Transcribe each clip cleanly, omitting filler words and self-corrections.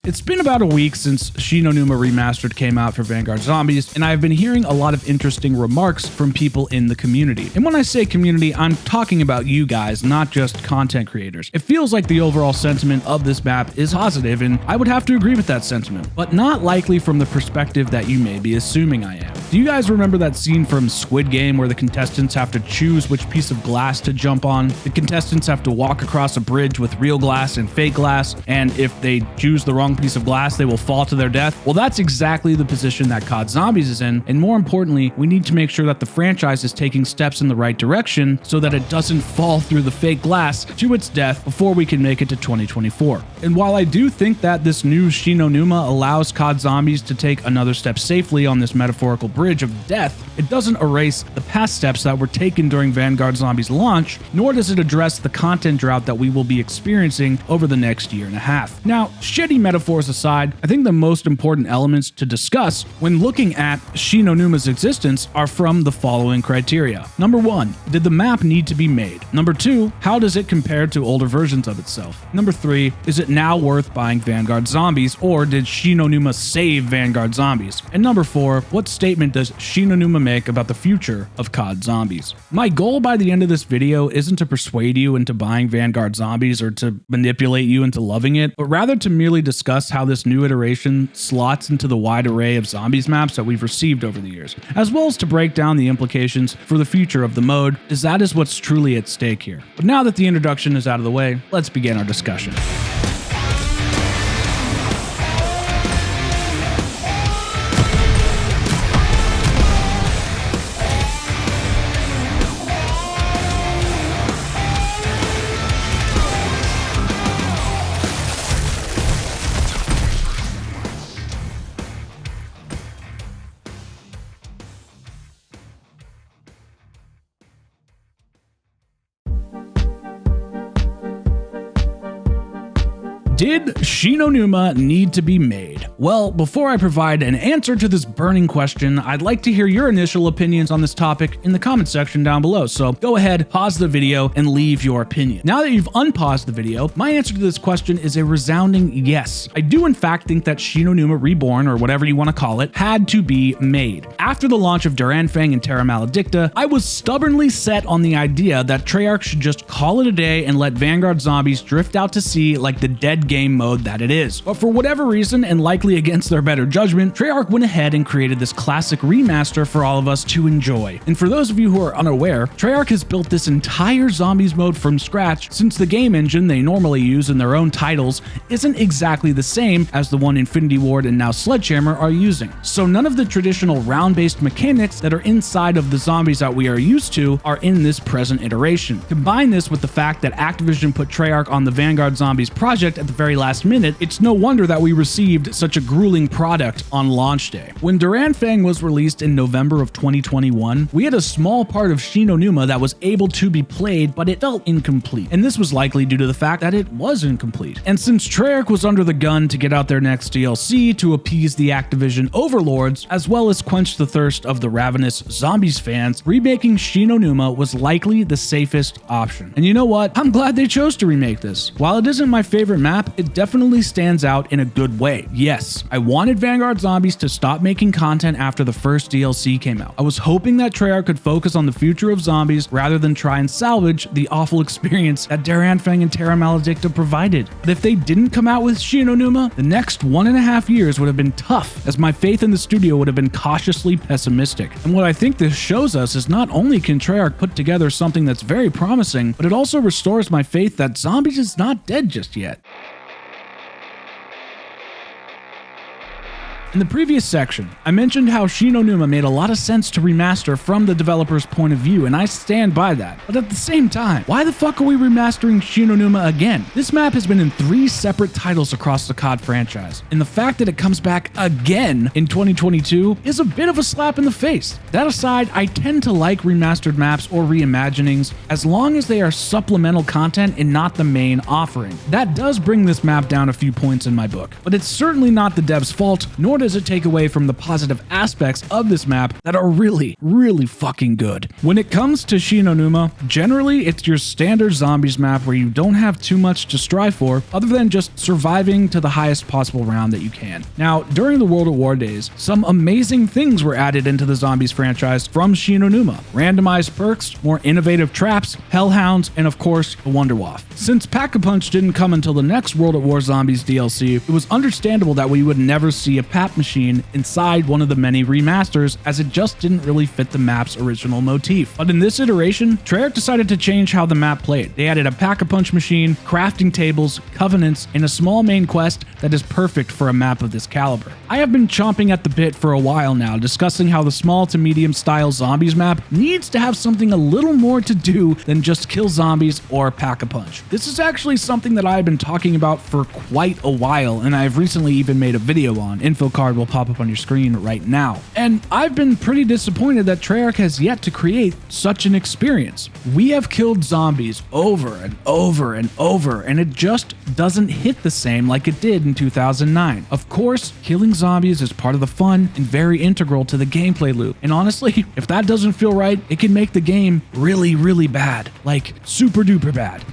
It's been about a week since Shi no Numa Remastered came out for Vanguard Zombies, and I've been hearing a lot of interesting remarks from people in the community. And when I say community, I'm talking about you guys, not just content creators. It feels like the overall sentiment of this map is positive, and I would have to agree with that sentiment, but not likely from the perspective that you may be assuming I am. Do you guys remember that scene from Squid Game where the contestants have to choose which piece of glass to jump on? The contestants have to walk across a bridge with real glass and fake glass, and if they choose the wrong piece of glass, they will fall to their death. Well, that's exactly the position that COD Zombies is in, and more importantly, we need to make sure that the franchise is taking steps in the right direction so that it doesn't fall through the fake glass to its death before we can make it to 2024. And while I do think that this new Shi no Numa allows COD Zombies to take another step safely on this metaphorical bridge of death, it doesn't erase the past steps that were taken during Vanguard Zombies' launch, nor does it address the content drought that we will be experiencing over the next year and a half. Now, shitty metaphors aside, I think the most important elements to discuss when looking at Shi no Numa's existence are from the following criteria. Number 1, did the map need to be made? Number 2, how does it compare to older versions of itself? Number 3, is it now worth buying Vanguard Zombies, or did Shi no Numa save Vanguard Zombies? And number 4, what statement does Shi no Numa make about the future of COD Zombies? My goal by the end of this video isn't to persuade you into buying Vanguard Zombies or to manipulate you into loving it, but rather to merely discuss how this new iteration slots into the wide array of Zombies maps that we've received over the years, as well as to break down the implications for the future of the mode, as that is what's truly at stake here. But now that the introduction is out of the way, let's begin our discussion. Did Shi no Numa need to be made? Well, before I provide an answer to this burning question, I'd like to hear your initial opinions on this topic in the comment section down below, so go ahead, pause the video, and leave your opinion. Now that you've unpaused the video, my answer to this question is a resounding yes. I do in fact think that Shi no Numa Reborn, or whatever you want to call it, had to be made. After the launch of Duranfang and Terra Maledicta, I was stubbornly set on the idea that Treyarch should just call it a day and let Vanguard Zombies drift out to sea like the dead game mode that it is. But for whatever reason, and likely against their better judgment, Treyarch went ahead and created this classic remaster for all of us to enjoy. And for those of you who are unaware, Treyarch has built this entire Zombies mode from scratch, since the game engine they normally use in their own titles isn't exactly the same as the one Infinity Ward and now Sledgehammer are using. So none of the traditional round-based mechanics that are inside of the Zombies that we are used to are in this present iteration. Combine this with the fact that Activision put Treyarch on the Vanguard Zombies project at the very last minute, it's no wonder that we received such a grueling product on launch day. When Duranfang was released in November of 2021, we had a small part of Shi no Numa that was able to be played, but it felt incomplete. And this was likely due to the fact that it was incomplete. And since Treyarch was under the gun to get out their next DLC to appease the Activision overlords, as well as quench the thirst of the ravenous Zombies fans, remaking Shi no Numa was likely the safest option. And you know what? I'm glad they chose to remake this. While it isn't my favorite map, it definitely stands out in a good way. Yes, I wanted Vanguard Zombies to stop making content after the first DLC came out. I was hoping that Treyarch could focus on the future of Zombies rather than try and salvage the awful experience that Duranfang and Terra Maledicta provided. But if they didn't come out with Shi no Numa, the next 1.5 years would have been tough, as my faith in the studio would have been cautiously pessimistic. And what I think this shows us is not only can Treyarch put together something that's very promising, but it also restores my faith that Zombies is not dead just yet. In the previous section, I mentioned how Shi no Numa made a lot of sense to remaster from the developer's point of view, and I stand by that. But at the same time, why the fuck are we remastering Shi no Numa again? This map has been in 3 separate titles across the COD franchise, and the fact that it comes back again in 2022 is a bit of a slap in the face. That aside, I tend to like remastered maps or reimaginings as long as they are supplemental content and not the main offering. That does bring this map down a few points in my book, but it's certainly not the dev's fault, nor nor does it take away from the positive aspects of this map that are really, really fucking good. When it comes to Shi no Numa, generally it's your standard zombies map where you don't have too much to strive for other than just surviving to the highest possible round that you can. Now, during the World at War days, some amazing things were added into the zombies franchise from Shi no Numa. Randomized perks, more innovative traps, hellhounds, and of course, the Wonderwaff. Since Pack-a-Punch didn't come until the next World at War Zombies DLC, it was understandable that we would never see a PAP machine inside one of the many remasters, as it just didn't really fit the map's original motif. But in this iteration, Treyarch decided to change how the map played. They added a Pack-a-Punch machine, crafting tables, covenants, and a small main quest that is perfect for a map of this caliber. I have been chomping at the bit for a while now, discussing how the small to medium style zombies map needs to have something a little more to do than just kill zombies or Pack-a-Punch. This is actually something that I've been talking about for quite a while, and I've recently even made a video on. Info card will pop up on your screen right now. And I've been pretty disappointed that Treyarch has yet to create such an experience. We have killed zombies over and over and over, and it just doesn't hit the same like it did in 2009. Of course, killing zombies is part of the fun and very integral to the gameplay loop. And honestly, if that doesn't feel right, it can make the game really, really bad. Like, super duper bad.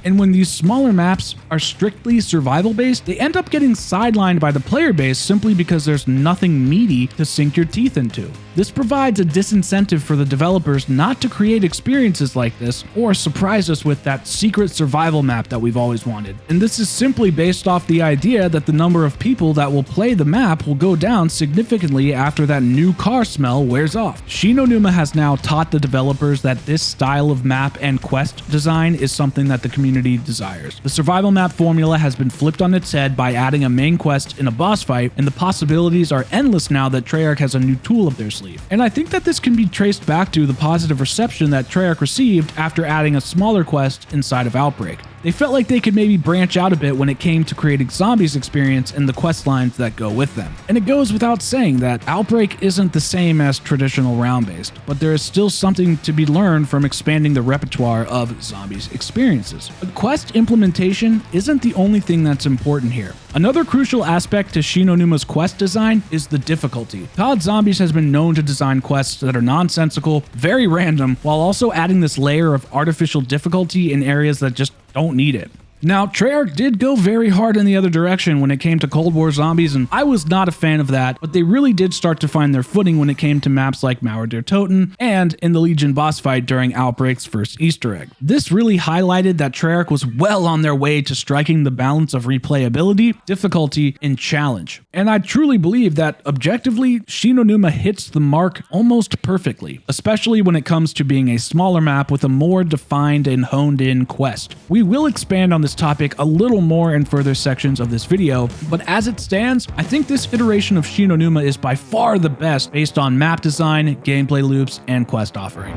And when these smaller maps are strictly survival based, they end up getting sidelined by the player base simply because there's nothing meaty to sink your teeth into. This provides a disincentive for the developers not to create experiences like this or surprise us with that secret survival map that we've always wanted. And this is simply based off the idea that the number of people that will play the map will go down significantly after that new car smell wears off. Shi no Numa has now taught the developers that this style of map and quest design is something that the community desires. The survival map formula has been flipped on its head by adding a main quest in a boss fight, and the possibilities are endless now that Treyarch has a new tool up their sleeve. And I think that this can be traced back to the positive reception that Treyarch received after adding a smaller quest inside of Outbreak. They felt like they could maybe branch out a bit when it came to creating zombies experience and the quest lines that go with them. And it goes without saying that Outbreak isn't the same as traditional round-based, but there is still something to be learned from expanding the repertoire of zombies experiences. But quest implementation isn't the only thing that's important here. Another crucial aspect to Shi no Numa's quest design is the difficulty. VGZ Zombies has been known to design quests that are nonsensical, very random, while also adding this layer of artificial difficulty in areas that just don't need it. Now, Treyarch did go very hard in the other direction when it came to Cold War Zombies, and I was not a fan of that, but they really did start to find their footing when it came to maps like Mauer der Toten and in the Legion boss fight during Outbreak's first Easter egg. This really highlighted that Treyarch was well on their way to striking the balance of replayability, difficulty, and challenge. And I truly believe that, objectively, Shi no Numa hits the mark almost perfectly, especially when it comes to being a smaller map with a more defined and honed-in quest. We will expand on this topic a little more in further sections of this video, but as it stands, I think this iteration of Shi no Numa is by far the best based on map design, gameplay loops, and quest offering.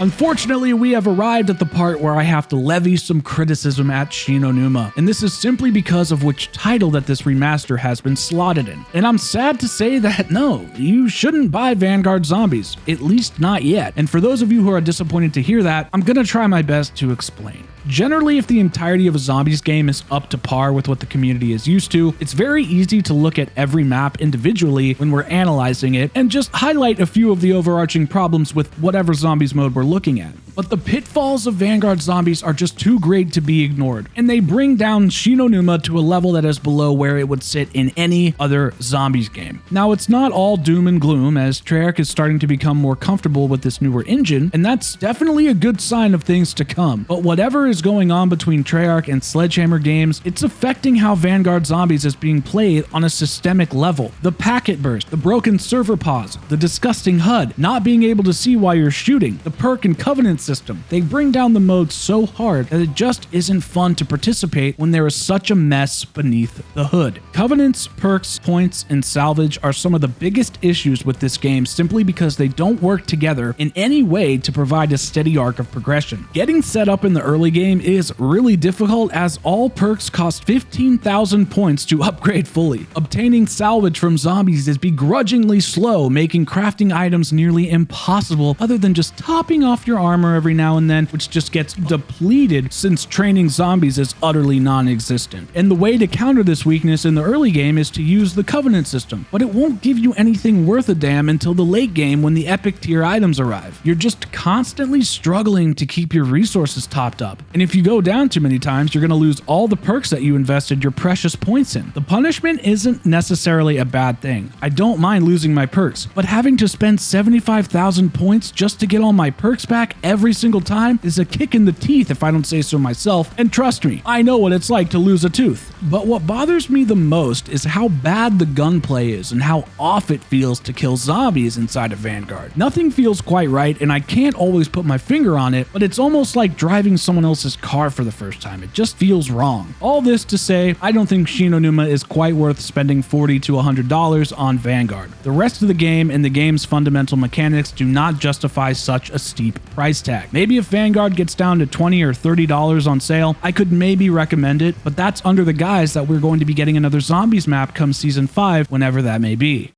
Unfortunately, we have arrived at the part where I have to levy some criticism at Shi no Numa, and this is simply because of which title that this remaster has been slotted in. And I'm sad to say that no, you shouldn't buy Vanguard Zombies, at least not yet. And for those of you who are disappointed to hear that, I'm gonna try my best to explain. Generally, if the entirety of a zombies game is up to par with what the community is used to, it's very easy to look at every map individually when we're analyzing it and just highlight a few of the overarching problems with whatever zombies mode we're looking at. But the pitfalls of Vanguard Zombies are just too great to be ignored, and they bring down Shi no Numa to a level that is below where it would sit in any other zombies game. Now, it's not all doom and gloom, as Treyarch is starting to become more comfortable with this newer engine, and that's definitely a good sign of things to come. But whatever is going on between Treyarch and Sledgehammer Games, it's affecting how Vanguard Zombies is being played on a systemic level. The packet burst, the broken server pause, the disgusting HUD, not being able to see while you're shooting, the perk and covenant system. They bring down the mode so hard that it just isn't fun to participate when there is such a mess beneath the hood. Covenants, perks, points, and salvage are some of the biggest issues with this game simply because they don't work together in any way to provide a steady arc of progression. Getting set up in the early game is really difficult as all perks cost 15,000 points to upgrade fully. Obtaining salvage from zombies is begrudgingly slow, making crafting items nearly impossible other than just topping off your armor every now and then, which just gets depleted since training zombies is utterly non-existent. And the way to counter this weakness in the early game is to use the Covenant system, but it won't give you anything worth a damn until the late game when the epic tier items arrive. You're just constantly struggling to keep your resources topped up, and if you go down too many times, you're going to lose all the perks that you invested your precious points in. The punishment isn't necessarily a bad thing. I don't mind losing my perks, but having to spend 75,000 points just to get all my perks back every single time is a kick in the teeth if I don't say so myself, and trust me, I know what it's like to lose a tooth. But what bothers me the most is how bad the gunplay is and how off it feels to kill zombies inside of Vanguard. Nothing feels quite right, and I can't always put my finger on it, but it's almost like driving someone else's car for the first time. It just feels wrong. All this to say, I don't think Shi no Numa is quite worth spending $40 to $100 on Vanguard. The rest of the game and the game's fundamental mechanics do not justify such a steep price tag. Maybe if Vanguard gets down to $20 or $30 on sale, I could maybe recommend it, but that's under the guise that we're going to be getting another Zombies map come Season 5, whenever that may be.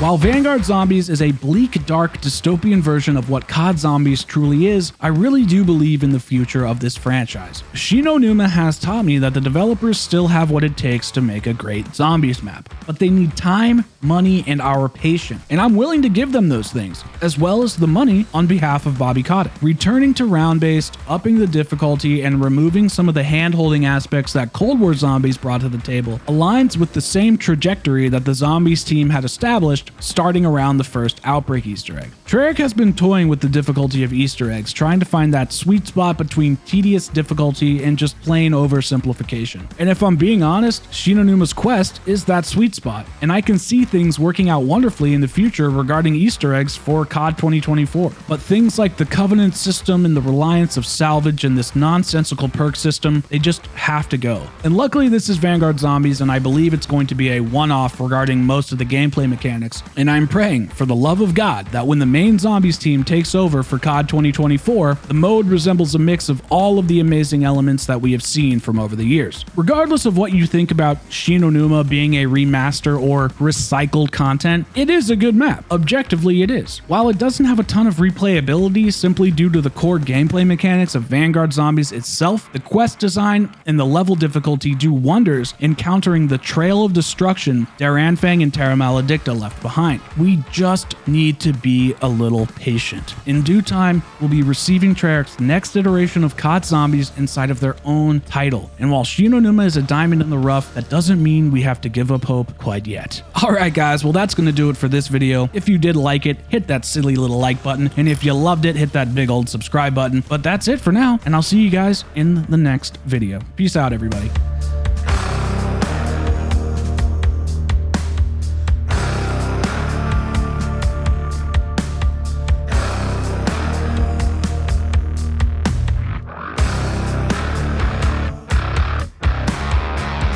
While Vanguard Zombies is a bleak, dark, dystopian version of what COD Zombies truly is, I really do believe in the future of this franchise. Shi no Numa has taught me that the developers still have what it takes to make a great Zombies map, but they need time, money, and our patience, and I'm willing to give them those things, as well as the money on behalf of Bobby Kotick. Returning to round-based, upping the difficulty, and removing some of the hand-holding aspects that Cold War Zombies brought to the table aligns with the same trajectory that the Zombies team had established starting around the first Outbreak Easter egg. Treyarch has been toying with the difficulty of Easter eggs, trying to find that sweet spot between tedious difficulty and just plain oversimplification. And if I'm being honest, Shi no Numa's quest is that sweet spot, and I can see things working out wonderfully in the future regarding Easter eggs for COD 2024. But things like the Covenant system and the reliance of salvage and this nonsensical perk system, they just have to go. And luckily this is Vanguard Zombies, and I believe it's going to be a one-off regarding most of the gameplay mechanics. And I'm praying, for the love of God, that when the main Zombies team takes over for COD 2024, the mode resembles a mix of all of the amazing elements that we have seen from over the years. Regardless of what you think about Shi no Numa being a remaster or recycled content, it is a good map. Objectively, it is. While it doesn't have a ton of replayability simply due to the core gameplay mechanics of Vanguard Zombies itself, the quest design and the level difficulty do wonders in countering the trail of destruction Daranfang and Terra Maledicta left behind. We just need to be a little patient. In due time, we'll be receiving Treyarch's next iteration of COD Zombies inside of their own title. And while Shi no Numa is a diamond in the rough, that doesn't mean we have to give up hope quite yet. Alright guys, well that's gonna do it for this video. If you did like it, hit that silly little like button, and if you loved it, hit that big old subscribe button. But that's it for now, and I'll see you guys in the next video. Peace out, everybody.